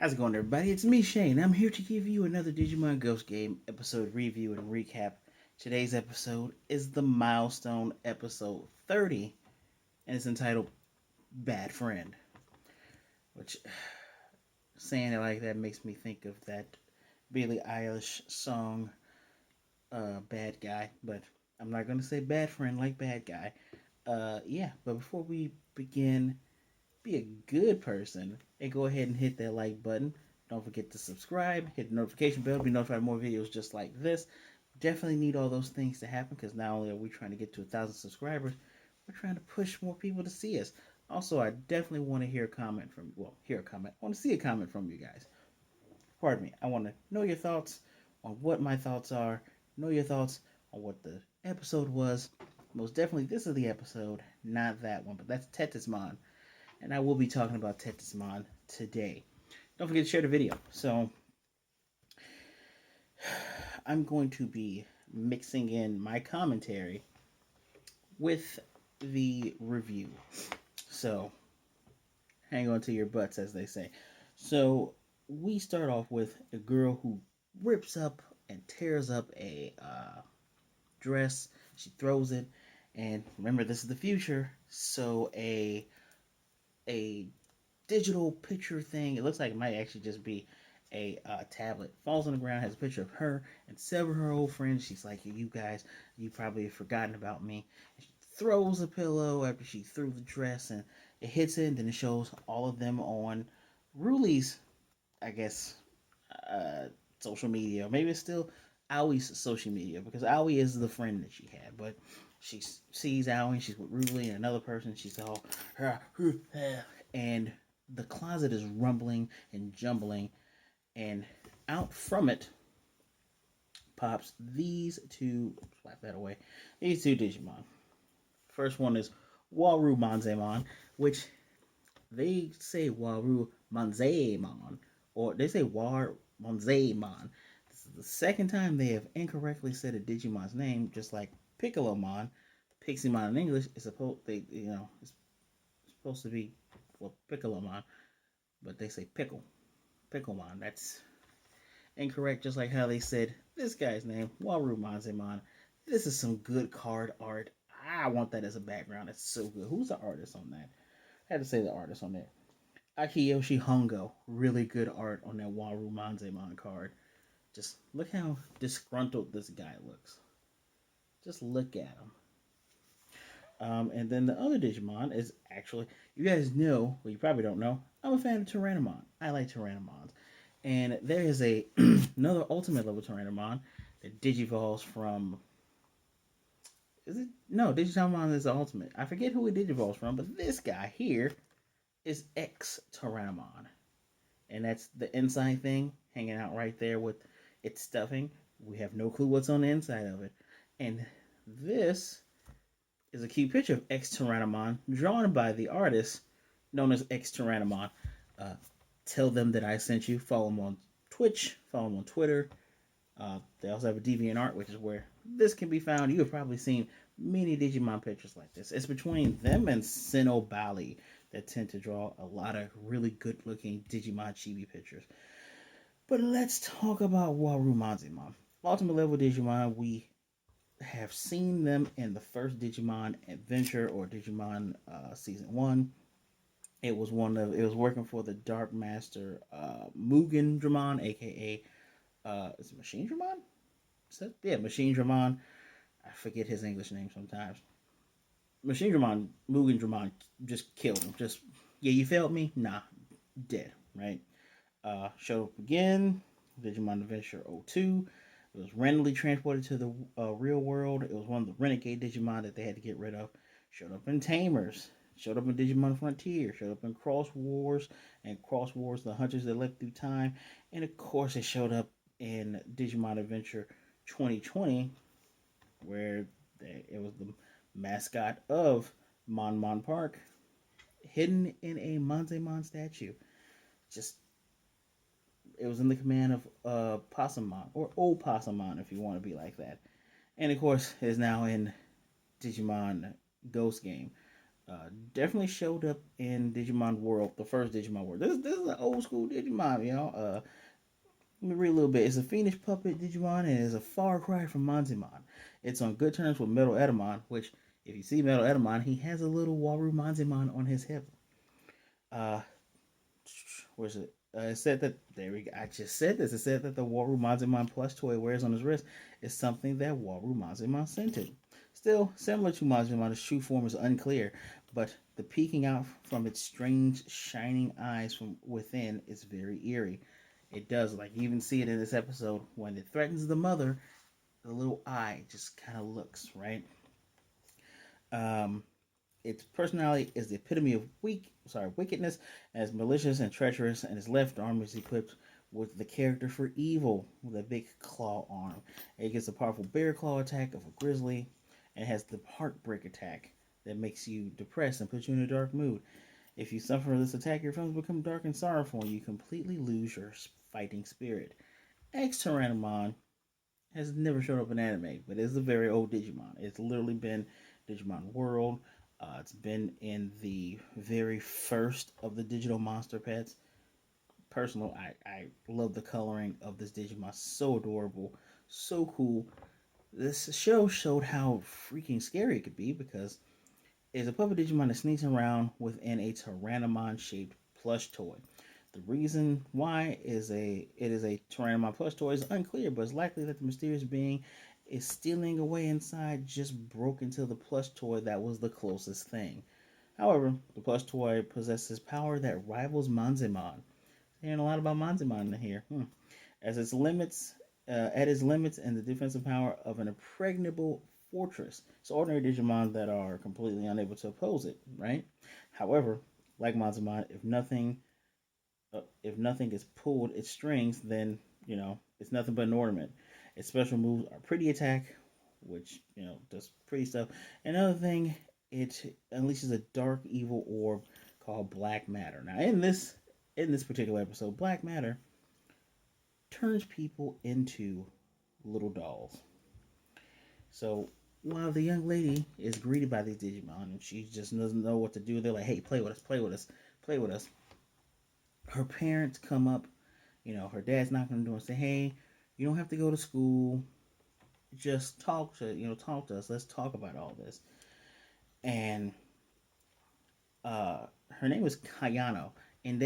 How's it going, everybody? It's me, Shane. I'm here to give you another Digimon Ghost Game episode review and recap. Today's episode is the milestone episode 30, and it's entitled Bad Friend. Which, saying it like that makes me think of that Billie Eilish song, Bad Guy. But I'm not going to say bad friend like bad guy. Yeah, but before we begin, be a good person and go ahead and hit that like button. Don't forget to subscribe, hit the notification bell to be notified of more videos just like this. Definitely need all those things to happen because not only are we trying to get to 1,000 subscribers, we're trying to push more people to see us. Also, I definitely want to hear a comment from hear a comment. I want to see a comment from you guys. Pardon me. I want to know your thoughts on what my thoughts are. Know your thoughts on what the episode was. Most definitely, this is the episode, not that one, but that's Tetismon, and I will be talking about Tetismon today. Don't forget to share the video. So, I'm going to be mixing in my commentary with the review. So, hang on to your butts, as they say. So, we start off with a girl who rips up and tears up a dress. She throws it, and remember, this is the future. So, a digital picture thing. It looks like it might actually just be a tablet. Falls on the ground, has a picture of her and several of her old friends. She's like, you guys, you probably have forgotten about me. And she throws a pillow after she threw the dress, and it hits it, and then it shows all of them on Ruli's, I guess, uh, social media. Or maybe it's still Aoi's social media, because Aoi is the friend that she had. But she sees Aoi, she's with Ruli and another person. She's all, and the closet is rumbling and jumbling, and out from it pops these two. Swipe that away. These two Digimon. First one is Waru Manzemon, which they say Waru Manzemon, or they say War Manzemon. This is the second time they have incorrectly said a Digimon's name, just like Piccolomon. Piximon in English is supposed it's supposed to be Piccolomon, but they say Picklemon. That's incorrect, just like how they said this guy's name, Waru Manzemon. This is some good card art. I want that as a background. It's so good. Who's the artist on that? I had to say the artist on that. Akiyoshi Hongo. Really good art on that Waru Manzemon card. Just look how disgruntled this guy looks. Just look at him. And then the other Digimon is actually, you guys know, well, you probably don't know, I'm a fan of Tyrannomon. I like Tyrannomons. And there is a another ultimate level Tyrannomon that digivolves from. Is it? No, Digitalmon is the ultimate. I forget who it digivolves from, but this guy here is X Tyrannomon. And that's the inside thing hanging out right there with its stuffing. We have no clue what's on the inside of it. And this is a cute picture of X Tyrannomon drawn by the artist known as X Tyrannomon. Uh, Tell them that I sent you. Follow them on Twitch. Follow them on Twitter. They also have a DeviantArt, which is where this can be found. You have probably seen many Digimon pictures like this. It's between them and Sinnoh Bali that tend to draw a lot of really good-looking Digimon chibi pictures. But let's talk about Waru Manzemon. Ultimate level Digimon, we have seen them in the first Digimon Adventure or Digimon Season 1. It was working for the Dark Master Mugen Dramon, aka is it Machine Dramon? Yeah, Machine Dramon. I forget his English name sometimes. Machine Dramon, Mugen Dramon just killed him. Just yeah, you failed me? Nah, dead, right? Showed up again, Digimon Adventure 02. It was randomly transported to the real world. It was one of the renegade Digimon that they had to get rid of. Showed up in Tamers. Showed up in Digimon Frontier. Showed up in Cross Wars and Cross Wars, the Hunters that left through time. And of course, it showed up in Digimon Adventure 2020, where it was the mascot of Mon Park, hidden in a Manzemon statue. Just it was in the command of Possumon, or Old Possumon, if you want to be like that. And of course, is now in Digimon Ghost Game. Definitely showed up in Digimon World, the first Digimon World. This is an old school Digimon, you know. Let me read a little bit. It's a fiendish puppet Digimon and is a far cry from Manzimon. It's on good terms with Metal Edamon, which, if you see Metal Edamon, he has a little Waru Manzimon on his hip. Uh, where's it? It said that there we go. I just said this. It said that the Waru Manzimon plush toy wears on his wrist is something that Waru Manzimon sent him. Still, similar to Manzimon, its true form is unclear, but the peeking out from its strange, shining eyes from within is very eerie. It does, like you even see it in this episode when it threatens the mother. The little eye just kind of looks right. Um, its personality is the epitome of wickedness, as malicious and treacherous, and its left arm is equipped with the character for evil, with a big claw arm. It gets a powerful bear claw attack of a grizzly, and has the heartbreak attack that makes you depressed and puts you in a dark mood. If you suffer this attack, your feelings become dark and sorrowful, and you completely lose your fighting spirit. X Tyrannomon has never shown up in anime, but it's a very old Digimon. It's literally been Digimon World. It's been in the very first of the digital monster pets. Personally, I love the coloring of this Digimon. So adorable, so cool. This show showed how freaking scary it could be because it's a puppet Digimon that sneaks around within a Tyrannomon shaped plush toy. The reason why it is a Tyrannomon plush toy is unclear, but it's likely that the mysterious being is stealing away inside just broke into the plush toy that was the closest thing. However, the plush toy possesses power that rivals Manzimon. Hearing a lot about Manzimon in here. As its limits, at its limits and the defensive power of an impregnable fortress. So ordinary Digimon that are completely unable to oppose it, right? However, like Manzimon, if nothing is pulled its strings, then it's nothing but an ornament. Its special moves are pretty attack, which does pretty stuff. Another thing, it unleashes a dark evil orb called Black Matter. Now in this particular episode, Black Matter turns people into little dolls. So while the young lady is greeted by these Digimon and she just doesn't know what to do, they're like, "Hey, play with us, play with us, play with us." Her parents come up, her dad's knocking on the door and say, "Hey, you don't have to go to school. Just talk to us. Let's talk about all this." And her name was Kayano, and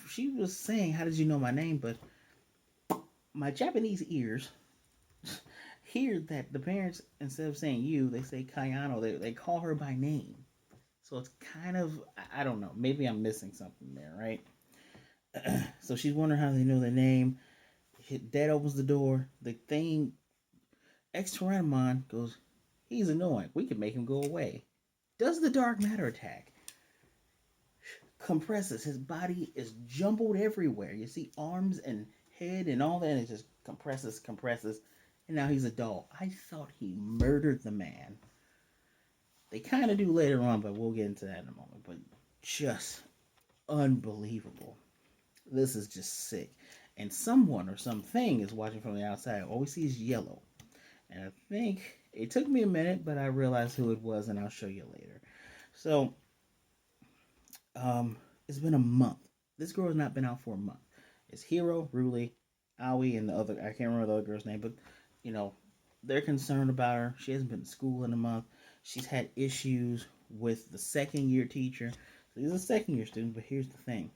she was saying, "How did you know my name?" But my Japanese ears hear that the parents, instead of saying you, they say Kayano. They call her by name. So it's kind of, I don't know. Maybe I'm missing something there, right? So she's wondering how they know their name. Dad opens the door. The thing, ex Tyrannomon goes, "He's annoying. We can make him go away." Does the dark matter attack. Compresses. His body is jumbled everywhere. You see arms and head and all that. And it just compresses. And now he's a doll. I thought he murdered the man. They kind of do later on, but we'll get into that in a moment. But just unbelievable. This is just sick. And someone or something is watching from the outside. All we see is yellow. And I think it took me a minute, but I realized who it was, and I'll show you later. So, it's been a month. This girl has not been out for a month. It's Hiro, Ruli, Aoi, and the other, I can't remember the other girl's name, but, you know, they're concerned about her. She hasn't been to school in a month. She's had issues with the second year teacher. So he's a second year student, but here's the thing.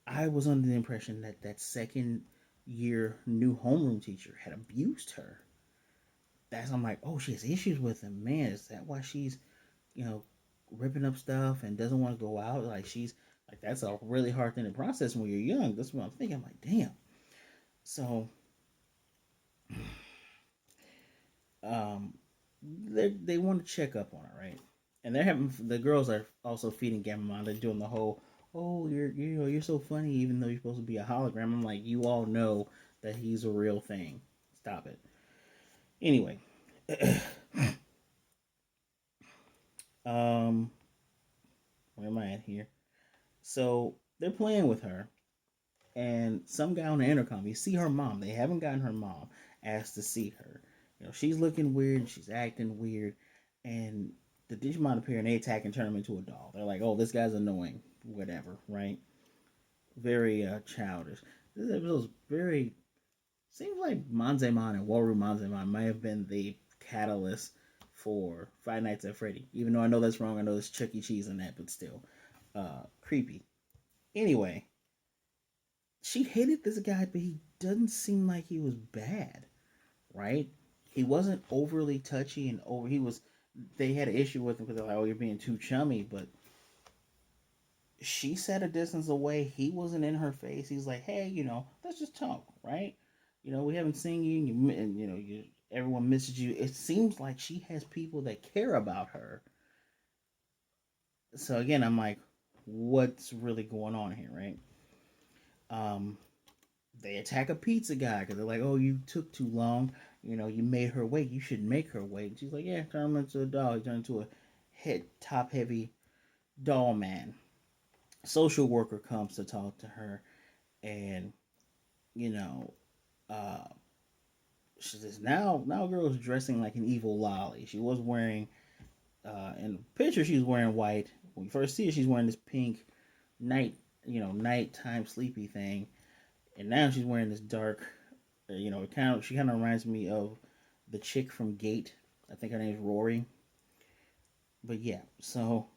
I was under the impression that that second year new homeroom teacher had abused her. I'm like, oh, she has issues with him. Man, is that why she's, you know, ripping up stuff and doesn't want to go out? Like, she's like, that's a really hard thing to process when you're young. That's what I'm thinking. I'm like, damn. So, um, they want to check up on her, right? And they're having the girls are also feeding Gamamon. They're doing the whole, oh, you're so funny, even though you're supposed to be a hologram. I'm like, you all know that he's a real thing. Stop it. Anyway, um, where am I at here? So they're playing with her, and some guy on the intercom, you see her mom. They haven't gotten her mom asked to see her. She's looking weird. She's acting weird, and the Digimon appear and they attack and turn him into a doll. They're like, oh, this guy's annoying, whatever, right? Very childish. This episode was very. Seems like Manzemon and Waru Manzemon might have been the catalyst for Five Nights at Freddy. Even though I know that's wrong, I know there's Chuck E. Cheese in that, but still, creepy. Anyway, she hated this guy, but he doesn't seem like he was bad, right? He wasn't overly touchy and over. He was. They had an issue with him because they're like, "Oh, you're being too chummy," but she sat a distance away. He wasn't in her face. He's like, "Hey, let's just talk, right? We haven't seen you, and everyone misses you." It seems like she has people that care about her. So again, I'm like, what's really going on here, right? Um, they attack a pizza guy because they're like, "Oh, you took too long. You made her wait. You should make her wait." And she's like, "Yeah, turn him into a doll. He turned into a top heavy doll man." Social worker comes to talk to her, and you know, uh, she says now girl's dressing like an evil lolly. She was wearing in the picture she was wearing white. When you first see her, she's wearing this pink night nighttime sleepy thing, and now she's wearing this dark. She kind of reminds me of the chick from Gate. I think her name is Rory. But yeah, so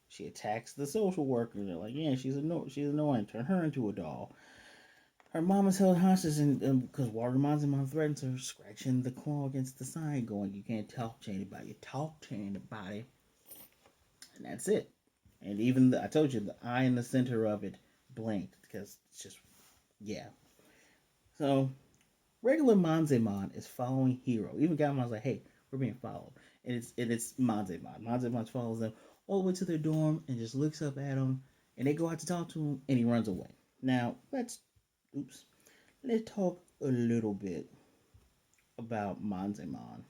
she attacks the social worker. They're like, yeah, she's annoying. Turn her into a doll. Her mom is held hostage because Watermon's threatens her, scratching the claw against the side, going, "You can't talk to anybody. You talk to anybody," and that's it. And even I told you the eye in the center of it blinked because it's just yeah. So regular Manzemon is following Hero. Even Gamon's like, "Hey, we're being followed," and it's Manzemon. Manzemon follows them all the way to their dorm and just looks up at them, and they go out to talk to him, and he runs away. Now let's talk a little bit about Manzemon.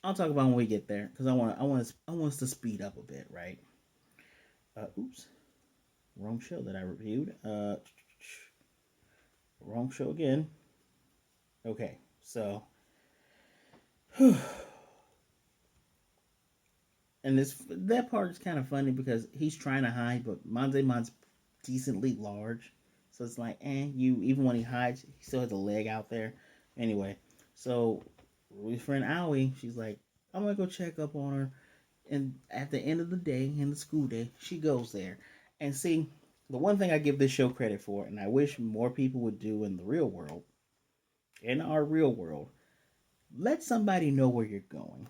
I'll talk about when we get there because I want us to speed up a bit, right? Oops, wrong show that I reviewed. Wrong show again. Okay, so and that part is kind of funny because he's trying to hide, but Manzemon's decently large, so it's like, you even when he hides, he still has a leg out there. Anyway, so Rui's friend Aoi, she's like, "I'm gonna go check up on her," and at the end of the day, in the school day, she goes there, and see, the one thing I give this show credit for, and I wish more people would do in the real world, in our real world, let somebody know where you're going.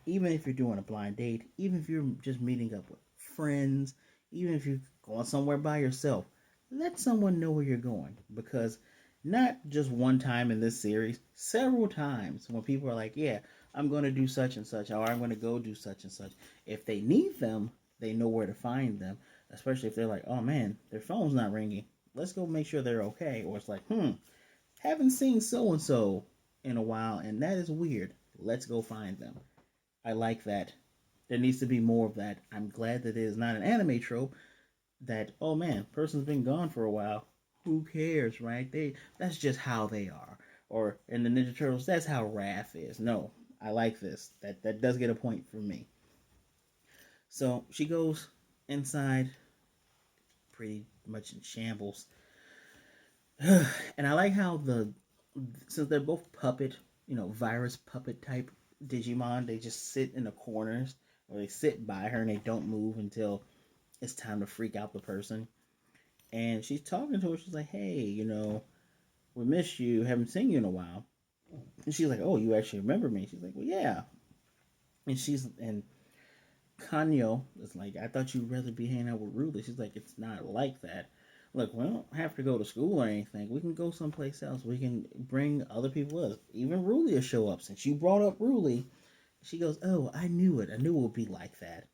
Even if you're doing a blind date, even if you're just meeting up with friends, even if you're going somewhere by yourself, let someone know where you're going. Because not just one time in this series, several times when people are like, "Yeah, I'm going to do such and such," or "I'm going to go do such and such." If they need them, they know where to find them. Especially if they're like, "Oh man, their phone's not ringing. Let's go make sure they're okay." Or it's like, "Haven't seen so and so in a while, and that is weird. Let's go find them." I like that. There needs to be more of that. I'm glad that it is not an anime trope that, oh man, person's been gone for a while. Who cares, right? That's just how they are. Or in the Ninja Turtles, that's how Raph is. No, I like this. That does get a point for me. So she goes inside, pretty much in shambles. And I like how since they're both puppet, virus puppet type Digimon, they just sit in the corners or they sit by her and they don't move until it's time to freak out the person. And she's talking to her. She's like, "Hey, we miss you. Haven't seen you in a while." And she's like, "Oh, you actually remember me?" She's like, "Well, yeah." And Kanyo is like, "I thought you'd rather be hanging out with Ruli." She's like, "It's not like that. Look, we don't have to go to school or anything. We can go someplace else. We can bring other people with us. Even Ruli will show up." Since you brought up Ruli, she goes, "Oh, I knew it. I knew it would be like that."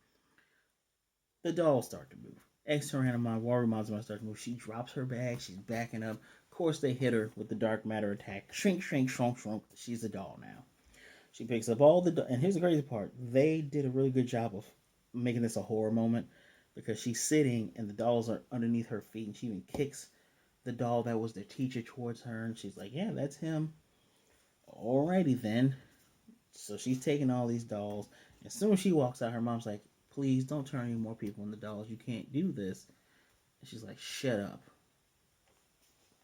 The dolls start to move. Ex-Tyrannomon, Warumazuma start to move. She drops her bag. She's backing up. Of course, they hit her with the dark matter attack. Shrink, shrink, shrunk, shrunk. She's a doll now. She picks up and here's the crazy part. They did a really good job of making this a horror moment because she's sitting and the dolls are underneath her feet, and she even kicks the doll that was the teacher towards her, and she's like, "Yeah, that's him." Alrighty then. So she's taking all these dolls, As soon as she walks out, her mom's like, please don't turn any more people into dolls. You can't do this. And she's like, shut up.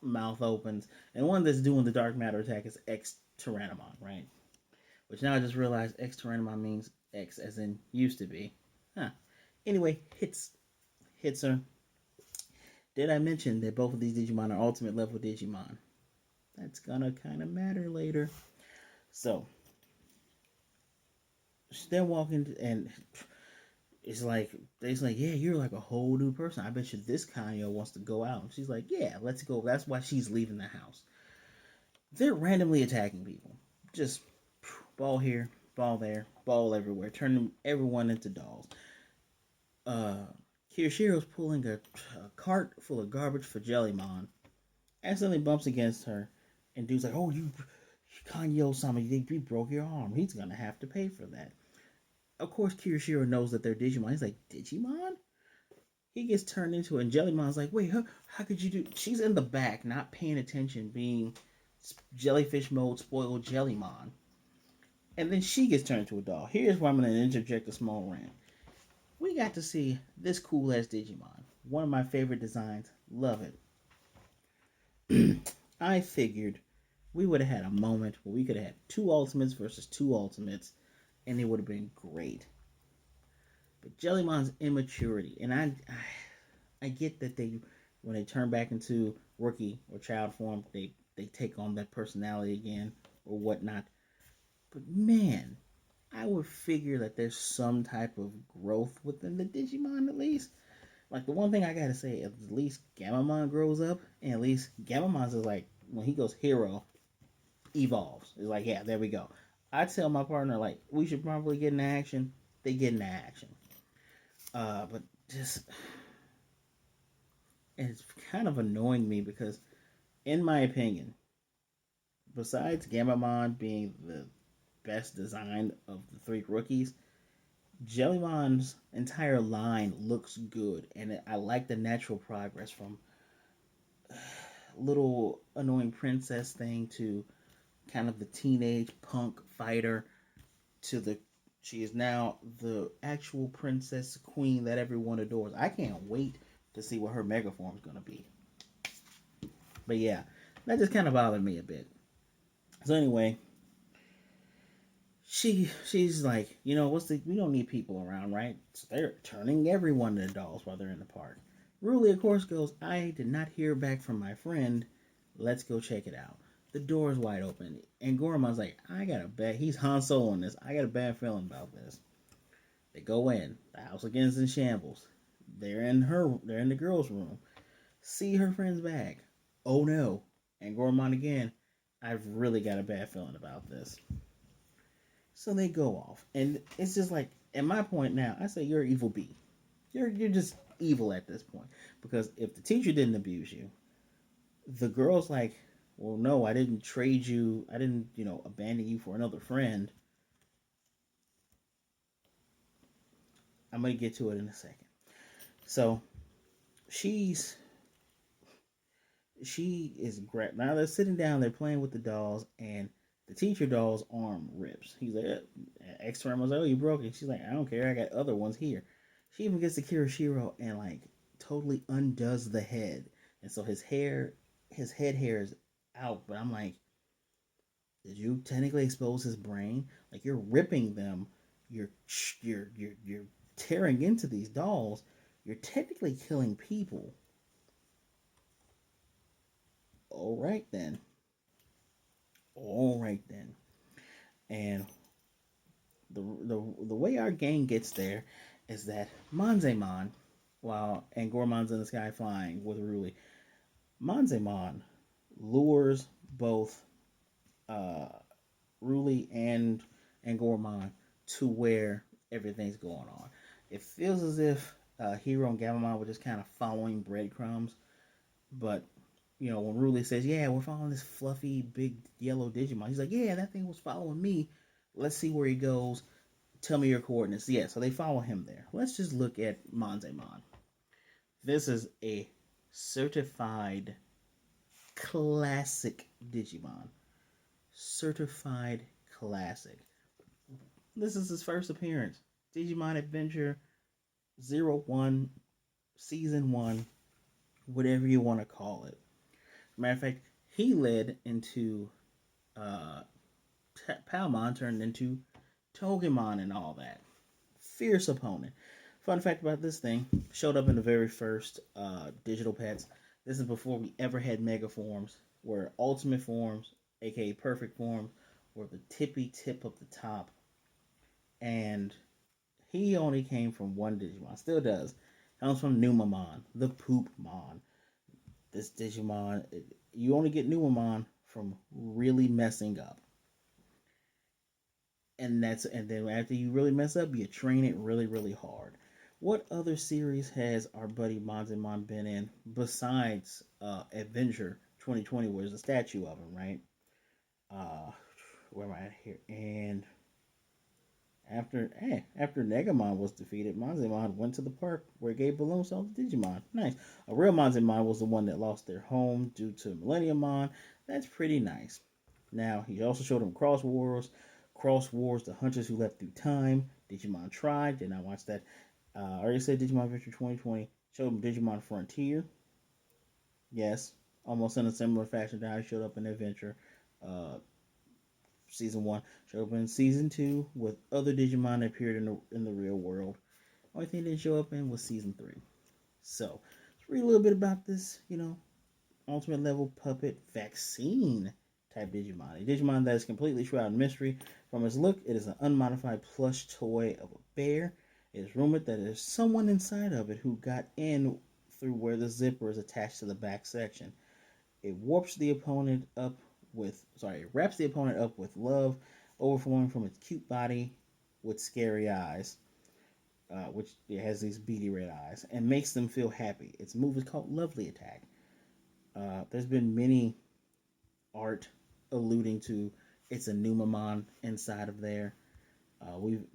Mouth opens. And one that's doing the dark matter attack is X Tyrannomon, right? Which now I just realized X Tyrannomon means X as in used to be. Huh. Anyway, hits her. Did I mention that both of these Digimon are ultimate level Digimon? That's gonna kind of matter later. So, they're walking, and it's like, yeah, you're like a whole new person. I bet you this Kanyo wants to go out. And she's like, yeah, let's go. That's why she's leaving the house. They're randomly attacking people. Just ball here, ball there, ball everywhere, turning everyone into dolls. Uh, Kirishiro's pulling a cart full of garbage for Jellymon. Accidentally bumps against her, and dude's like, "Oh, you, Kanyo-sama, you broke your arm. He's gonna have to pay for that." Of course, Kirishiro knows that they're Digimon. He's like, "Digimon?" He gets turned into it, and Jellymon's like, "Wait, how could you do?" She's in the back, not paying attention, being jellyfish mode spoiled Jellymon. And then she gets turned into a doll. Here's where I'm going to interject a small rant. We got to see this cool ass Digimon. One of my favorite designs. Love it. I figured we would have had a moment where we could have had two Ultimates versus two Ultimates, and it would have been great. But Jellymon's immaturity, and I get that when they turn back into rookie or child form, they take on that personality again or whatnot. But man, I would figure that there's some type of growth within the Digimon at least. Like the one thing I gotta say, at least Gamamon grows up, and at least Gamamon's is like when he goes hero, evolves. It's like, yeah, there we go. I tell my partner like we should probably get into action. They get into action. But just it's kind of annoying me because, in my opinion, besides Gamamon being the best design of the three rookies, Jellymon's entire line looks good, and I like the natural progress from little annoying princess thing to kind of the teenage punk fighter to the she is now the actual princess queen that everyone adores. I can't wait to see what her mega form is going to be. But yeah, that just kind of bothered me a bit. So anyway, she's like, we don't need people around, right? So they're turning everyone into dolls while they're in the park. Ruli, of course, goes, I did not hear back from my friend. Let's go check it out. The door is wide open. And Goramon's like, he's Han Solo in this. I got a bad feeling about this. They go in. The house again is in shambles. They're in the girl's room. See her friend's bag. Oh no. And Goramon again, I've really got a bad feeling about this. So they go off. And it's just like, at my point now, I say you're evil B. You're just evil at this point. Because if the teacher didn't abuse you, the girl's like, well, no, I didn't trade you. I didn't, abandon you for another friend. I'm going to get to it in a second. So she is great. Now they're sitting down, they're playing with the dolls, and the teacher doll's arm rips. He's like, X-Ray was like, oh, you broke it. She's like, I don't care. I got other ones here. She even gets to Kirishiro and like totally undoes the head. And so his head hair is out. But I'm like, did you technically expose his brain? Like you're ripping them. You're tearing into these dolls. You're technically killing people. All right then. All right then. And the way our gang gets there is that Manzemon, while Angormon's in the sky flying with Ruli, Manzemon lures both uh, Ruli and Angormon to where everything's going on. It feels as if Hero and Gabamon were just kind of following breadcrumbs, but when Ruli says, "Yeah, we're following this fluffy big yellow Digimon," he's like, "Yeah, that thing was following me. Let's see where he goes. Tell me your coordinates." Yeah, so they follow him there. Let's just look at Manzemon. This is a certified classic Digimon. Certified classic. This is his first appearance. Digimon Adventure 01, Season 1, whatever you want to call it. Matter of fact, he led into uh, Palmon turned into Togemon and all that. Fierce opponent. Fun fact about this thing, showed up in the very first digital pets. This is before we ever had mega forms, where ultimate forms, aka perfect forms, were the tippy tip of the top. And he only came from one Digimon, still does. Comes from Numamon, the Poopmon. This Digimon, you only get Numamon from really messing up. And then after you really mess up, you train it really, really hard. What other series has our buddy Monzemon been in besides Adventure 2020, where there's a statue of him, right? Uh, where am I at here? And after Negamon was defeated, Monzemon went to the park where it gave balloons to all the Digimon. Nice. A real Monzemon was the one that lost their home due to Millenniumon. That's pretty nice. Now, he also showed them Cross Wars. Cross Wars, the hunters who left through time. Digimon Tribe. Did not watch that. I already said Digimon Adventure 2020. Showed them Digimon Frontier. Yes. Almost in a similar fashion to how he showed up in Adventure. Uh, season 1. Showed up in Season 2 with other Digimon that appeared in the real world. Only thing that didn't show up in was Season 3. So, let's read a little bit about this, ultimate level puppet vexing type Digimon. A Digimon that is completely shrouded in mystery. From its look, it is an unmodified plush toy of a bear. It is rumored that there's someone inside of it who got in through where the zipper is attached to the back section. It warps the opponent up it wraps the opponent up with love, overflowing from its cute body with scary eyes, which it has these beady red eyes, and makes them feel happy. Its move is called Lovely Attack. There's been many art alluding to it's a Numamon inside of there.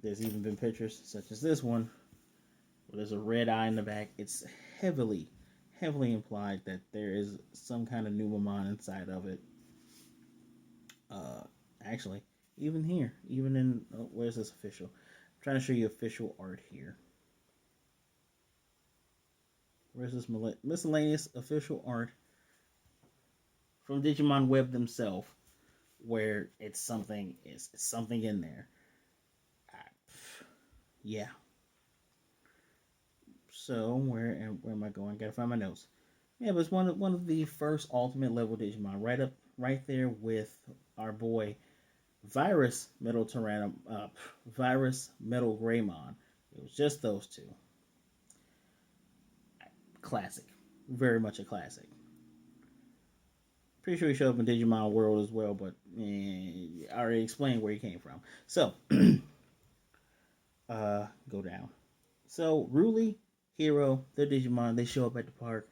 There's even been pictures such as this one where there's a red eye in the back. It's heavily, heavily implied that there is some kind of Numamon inside of it. Uh, Actually, even here, even in where's this official? I'm trying to show you official art here. Where's this miscellaneous official art from Digimon Web themselves, where it's something in there. Yeah. So where am I going? Gotta find my notes. Yeah, but it's one of the first ultimate level Digimon, right there with our boy Virus Metal Greymon. It was just those two. Classic, very much a classic. Pretty sure he showed up in Digimon World as well, but I already explained where he came from. So, go down. So Ruli, Hero, they're Digimon. They show up at the park.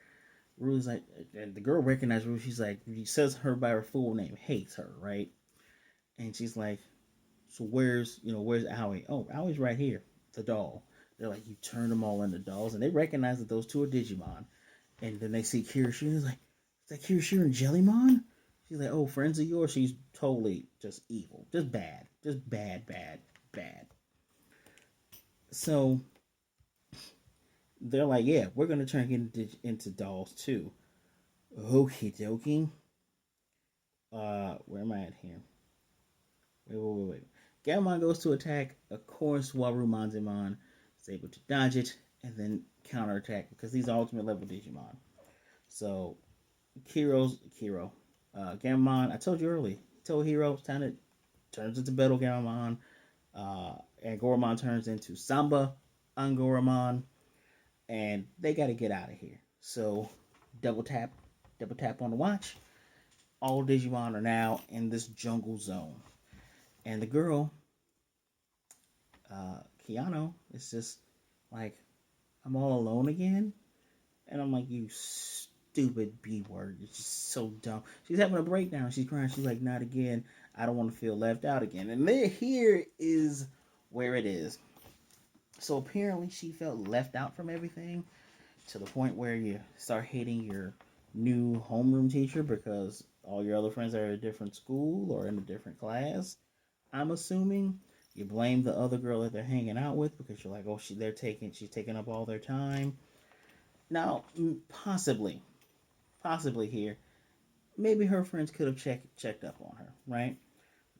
Ruli's like, and the girl recognizes Ruli. She's like, he says her by her full name, hates her, right? And she's like, so where's Aoi? Oh, Aoi's right here, the doll. They're like, you turn them all into dolls, and they recognize that those two are Digimon. And then they see Kirishima, and he's like, is that Kirishima and Jellymon? She's like, oh, friends of yours? She's totally just evil, just bad, bad. So they're like, yeah, we're gonna turn into dolls too. Okie dokie. Where am I at here? Wait. Gamamon goes to attack. Of course, Warumanzemon is able to dodge it and then counterattack because these are ultimate level Digimon. So, Gamamon, I told you earlier, told Hero, turns into Battle Gamamon. And Goramon turns into Samba Angoramon. And they got to get out of here. So, double tap on the watch. All Digimon are now in this jungle zone. And the girl, Keanu, is just like, I'm all alone again. And I'm like, you stupid B word. It's just so dumb. She's having a breakdown. She's crying. She's like, not again. I don't want to feel left out again. And here is where it is. So apparently she felt left out from everything to the point where you start hating your new homeroom teacher because all your other friends are at a different school or in a different class. I'm assuming You blame the other girl that they're hanging out with because you're like, oh, she's taking up all their time. Now, possibly here, maybe her friends could have checked up on her, right?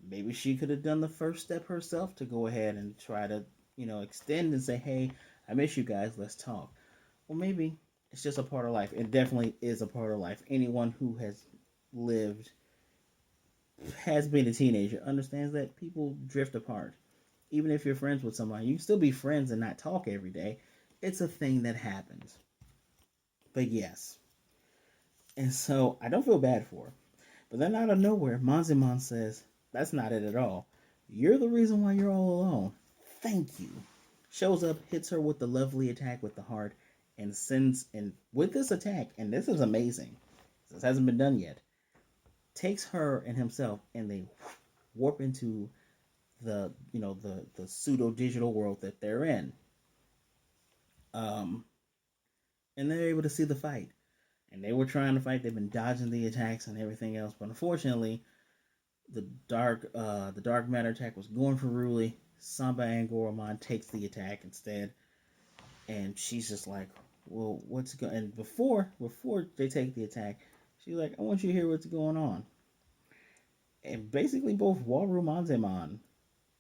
Maybe she could have done the first step herself to go ahead and try to, extend and say, hey, I miss you guys, let's talk. Well, maybe it's just a part of life. It definitely is a part of life. Anyone who lived, has been a teenager, understands that people drift apart. Even if you're friends with somebody, you can still be friends and not talk every day. It's a thing that happens. But yes. And so I don't feel bad for her. But then out of nowhere, Manzimon says, that's not it at all. You're the reason why you're all alone. Thank you. Shows up, hits her with the lovely attack with the heart, and sends, and with this attack, and this is amazing, this hasn't been done yet, takes her and himself, and they warp into the pseudo digital world that they're in. Um, and they're able to see the fight. And they were trying to fight. They've been dodging the attacks and everything else, but unfortunately, the dark matter attack was going for Ruli. Samba and Goromon takes the attack instead, and she's just like, "Well, what's going?" And before they take the attack, she's like, "I want you to hear what's going on." And basically, both Waru Manzemon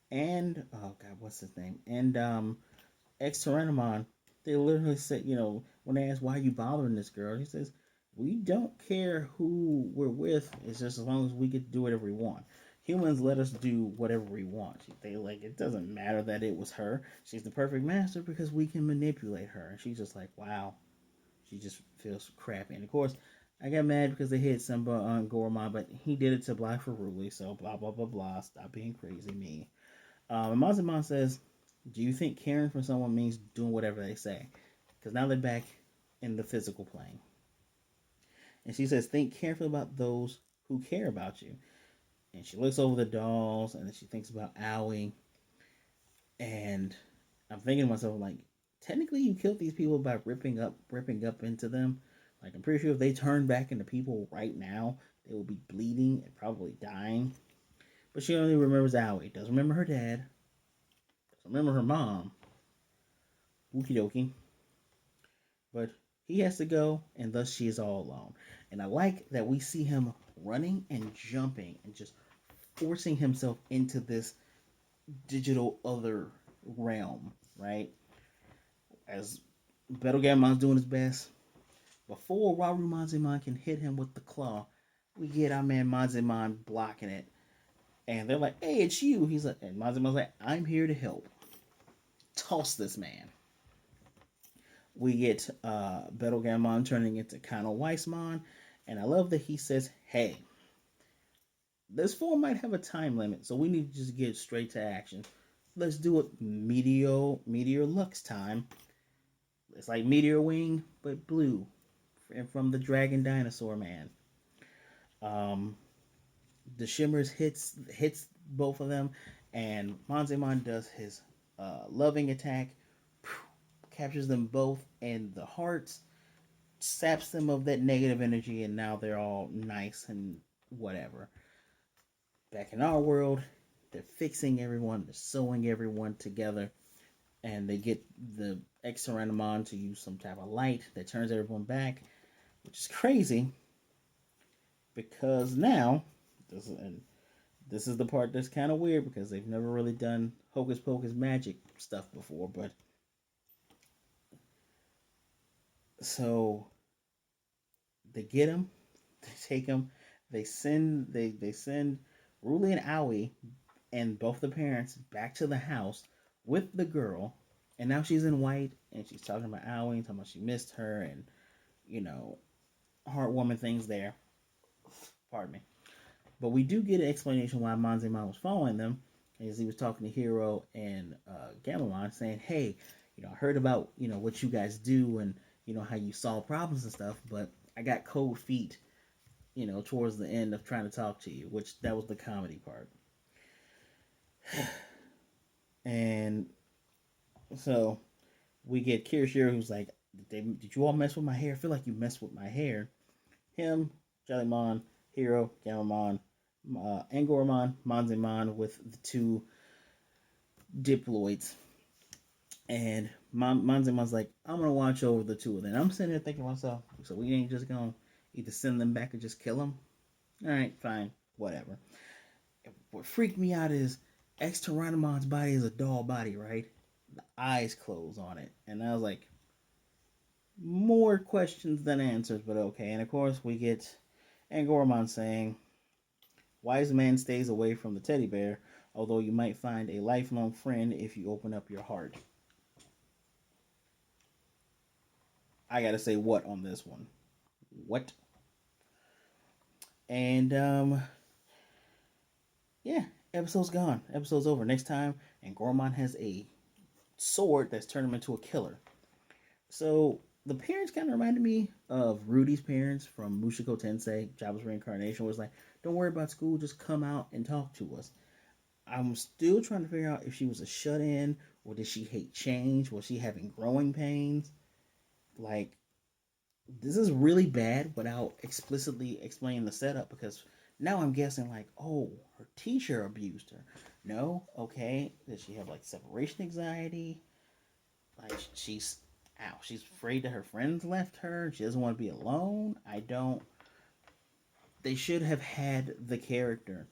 and oh god, what's his name? And ex Tyrannomon, they literally said, when they asked why are you bothering this girl, he says, we don't care who we're with. It's just as long as we get to do whatever we want. Humans let us do whatever we want. They like it doesn't matter that it was her. She's the perfect master because we can manipulate her. And she's just like, wow. She just feels crappy. And of course, I got mad because they hit Simba on Gorma, but he did it to Black for Ruli, so blah blah blah blah. Stop being crazy, me. And Mazamon says, do you think caring for someone means doing whatever they say? Because now they're back in the physical plane. And she says, think carefully about those who care about you. And she looks over the dolls and then she thinks about Owie. And I'm thinking to myself, like, technically you killed these people by ripping up into them. Like, I'm pretty sure if they turn back into people right now, they will be bleeding and probably dying. But she only remembers Owie. Doesn't remember her dad. Doesn't remember her mom. Okie dokie. But he has to go, and thus she is all alone. And I like that we see him running and jumping and just forcing himself into this digital other realm, right? As Battlegamon's doing his best. Before Waru Manzimon can hit him with the claw, we get our man Manzimon blocking it. And they're like, hey, it's you. He's like, and Manzimon's like, I'm here to help. Toss this man. We get Battlegamon turning into Kano Weissmon, and I love that he says, hey, this form might have a time limit, so we need to just get straight to action. Let's do it Meteor Lux time. It's like Meteor Wing, but blue. And from the Dragon Dinosaur Man. Um, the Shimmers hits both of them, and Manzemon does his loving attack, captures them both, and the hearts saps them of that negative energy, and now they're all nice and whatever. Back in our world, they're fixing everyone, they're sewing everyone together, and they get the Exoranimon to use some type of light that turns everyone back, which is crazy because now this is the part that's kind of weird because they've never really done hocus pocus magic stuff before, but so they get him, they take him, they send Ruli and Aoi and both the parents back to the house with the girl, and now she's in white and she's talking about Aoi and talking about she missed her and you know heartwarming things there. Pardon me. But we do get an explanation why Manzemon was following them, as he was talking to Hero and Gamamon, saying, "Hey, I heard about what you guys do and how you solve problems and stuff, but I got cold feet, towards the end of trying to talk to you, which that was the comedy part." And so we get Kirishiro, who's like, "Did you all mess with my hair? I feel like you messed with my hair." Him, Jellymon, Hero, Gamamon, Angormon, Manzemon with the two diploids. And Manzemon's like, I'm gonna watch over the two of them. I'm sitting there thinking to myself, so we ain't just gonna either send them back or just kill them? Alright, fine, whatever. What freaked me out is X-Tyrannomon's body is a doll body, right? The eyes close on it. And I was like, more questions than answers, but okay. And of course, we get Angoromon saying, wise man stays away from the teddy bear, although you might find a lifelong friend if you open up your heart. I gotta say what on this one. What? And yeah, episode's gone. Episode's over. Next time, and Gormon has a sword that's turned him into a killer. So the parents kind of reminded me of Rudy's parents from Mushoku Tensei, Jabba's reincarnation, was like, don't worry about school, just come out and talk to us. I'm still trying to figure out if she was a shut-in, or did she hate change? Was she having growing pains? Like, this is really bad without explicitly explaining the setup, because now I'm guessing like, oh, her teacher abused her. No, okay. Does she have like separation anxiety? Like she's afraid that her friends left her. She doesn't want to be alone. I don't. They should have had the character.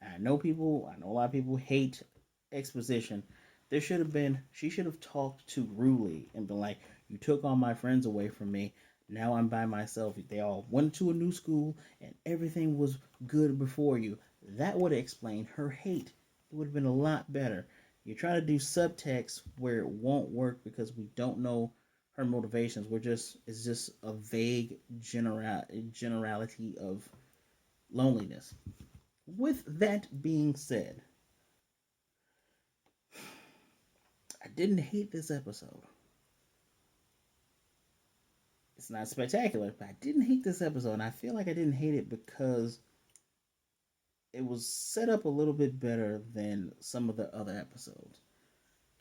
I know a lot of people hate exposition. There should have been. She should have talked to Ruli and been like, "You took all my friends away from me. Now I'm by myself. They all went to a new school, and everything was good before you." That would have explained her hate. It would have been a lot better. You're trying to do subtext where it won't work because we don't know her motivations. It's just a vague generality of loneliness. With that being said, I didn't hate this episode. It's not spectacular, but I didn't hate this episode, and I feel like I didn't hate it because it was set up a little bit better than some of the other episodes.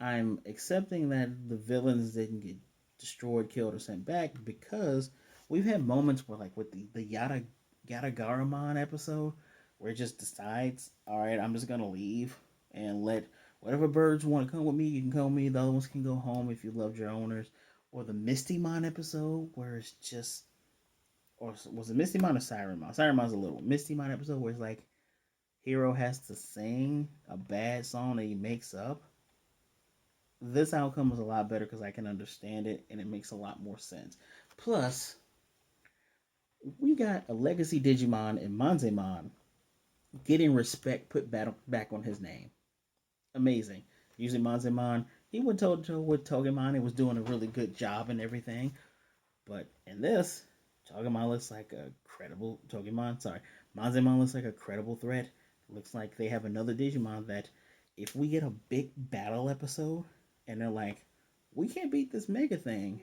I'm accepting that the villains didn't get destroyed, killed, or sent back because we've had moments where, like with the Yatagaramon episode, where it just decides, all right, I'm just gonna leave and let whatever birds want to come with me, you can come with me. The other ones can go home if you loved your owners. Or the Mistymon episode, where it's just, or was it Mistymon or Sirenmon? Sirenmon's a little Mistymon episode where it's like Hero has to sing a bad song that he makes up. This outcome was a lot better because I can understand it and it makes a lot more sense. Plus, we got a legacy Digimon in Manzemon getting respect put back on his name. Amazing. Usually Manzemon, he would told with Togemon and was doing a really good job and everything. But in this, Togemon looks like a credible Togemon. Sorry, Manzemon looks like a credible threat. Looks like they have another Digimon that, if we get a big battle episode, and they're like, we can't beat this mega thing.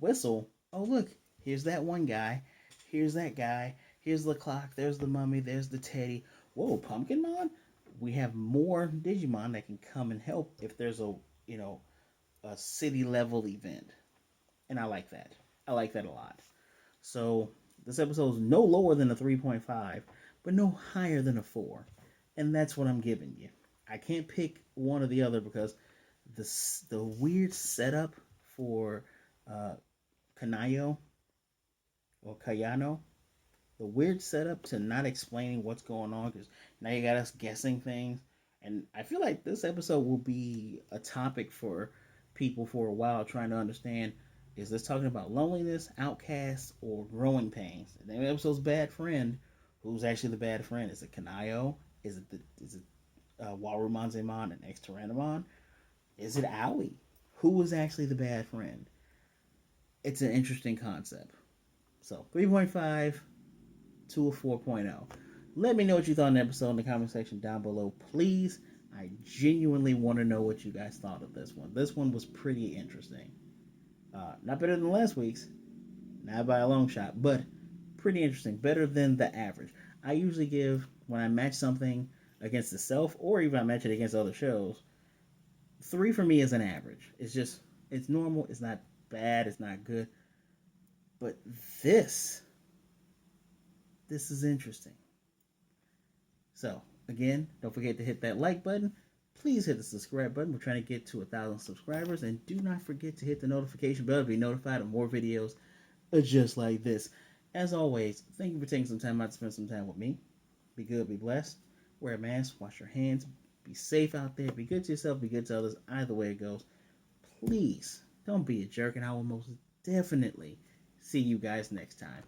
Whistle. Oh look, here's that one guy. Here's that guy. Here's the clock. There's the mummy. There's the teddy. Whoa, Pumpkinmon. We have more Digimon that can come and help if there's a city level event, and I like that. I like that a lot. So this episode is no lower than a 3.5, but no higher than a 4, and that's what I'm giving you. I can't pick one or the other because the weird setup for uh, Kanayo or Kayano, the weird setup to not explaining what's going on, because now you got us guessing things. And I feel like this episode will be a topic for people for a while, trying to understand, is this talking about loneliness, outcasts, or growing pains? And then the episode's bad friend, who's actually the bad friend? Is it Kanayo? Is it Warumanzemon and X-Tyrannomon? Is it Aoi? Who was actually the bad friend? It's an interesting concept. So 3.5 to a 4.0. Let me know what you thought in the episode in the comment section down below, please. I genuinely want to know what you guys thought of this one. This one was pretty interesting. Not better than last week's, not by a long shot, but pretty interesting. Better than the average. I usually give, when I match something against itself, or even I match it against other shows, 3 for me is an average. It's normal. It's not bad. It's not good. But this is interesting. So, again, don't forget to hit that like button. please hit the subscribe button. We're trying to get to 1,000 subscribers. And do not forget to hit the notification bell to be notified of more videos just like this. As always, thank you for taking some time out to spend some time with me. Be good, be blessed. Wear a mask, wash your hands, be safe out there, be good to yourself, be good to others. Either way it goes, please don't be a jerk, and I will most definitely see you guys next time.